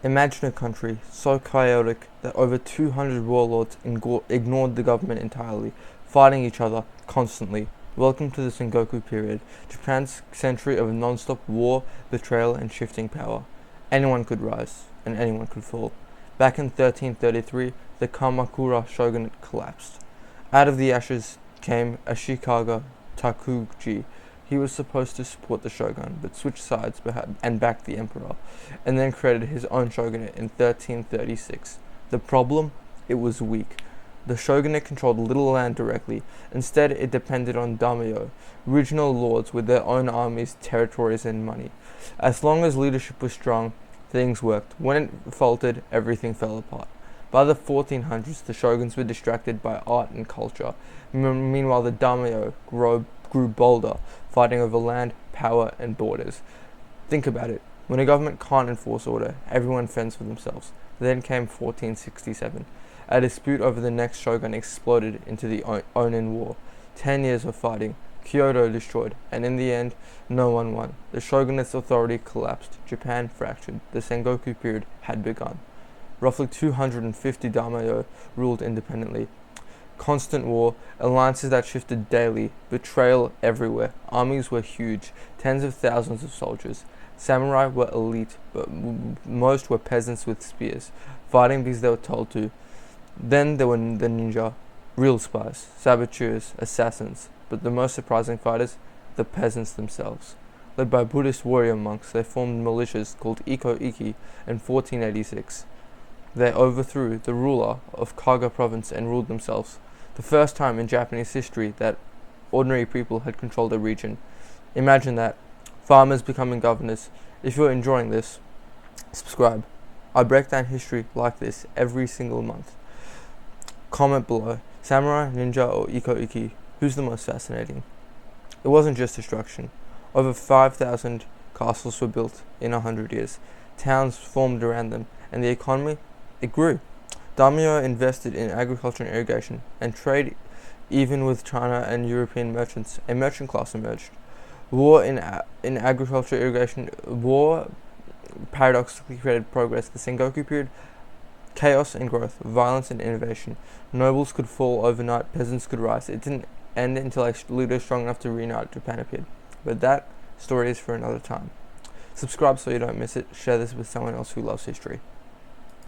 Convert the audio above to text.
Imagine a country so chaotic that over 200 warlords ignored the government entirely, fighting each other constantly. Welcome to the Sengoku period, Japan's century of non-stop war, betrayal, and shifting power. Anyone could rise, and anyone could fall. Back in 1333, the Kamakura Shogunate collapsed. Out of the ashes came Ashikaga Shogunate. He was supposed to support the shogun, but switched sides and backed the emperor, and then created his own shogunate in 1336. The problem? It was weak. The shogunate controlled little land directly. Instead, it depended on Daimyo, regional lords with their own armies, territories, and money. As long as leadership was strong, things worked. When it faltered, everything fell apart. By the 1400s, the shoguns were distracted by art and culture. Meanwhile, the daimyo grew bolder, fighting over land, power, and borders. Think about it. When a government can't enforce order, everyone fends for themselves. Then came 1467. A dispute over the next shogun exploded into the Ōnin War. 10 years of fighting, Kyoto destroyed, and in the end, no one won. The shogunate's authority collapsed. Japan fractured. The Sengoku period had begun. Roughly 250 daimyo ruled independently. Constant war, alliances that shifted daily, betrayal everywhere. Armies were huge, tens of thousands of soldiers. Samurai were elite, but most were peasants with spears, fighting because they were told to. Then there were the ninja, real spies, saboteurs, assassins, but the most surprising fighters, the peasants themselves. Led by Buddhist warrior monks, they formed militias called Ikko-Ikki in 1486. They overthrew the ruler of Kaga province and ruled themselves. The first time in Japanese history that ordinary people had controlled a region. Imagine that. Farmers becoming governors. If you're enjoying this, subscribe. I break down history like this every single month. Comment below. Samurai, ninja, or Ikko-Ikki? Who's the most fascinating? It wasn't just destruction. Over 5,000 castles were built in 100 years. Towns formed around them, and the economy, it grew. Daimyo invested in agriculture and irrigation, and trade even with China and European merchants. A merchant class emerged. War in agriculture, irrigation, war paradoxically created progress. The Sengoku period, chaos and growth, violence and innovation. Nobles could fall overnight, peasants could rise. It didn't end until a leader strong enough to reunite Japan appeared. But that story is for another time. Subscribe so you don't miss it. Share this with someone else who loves history.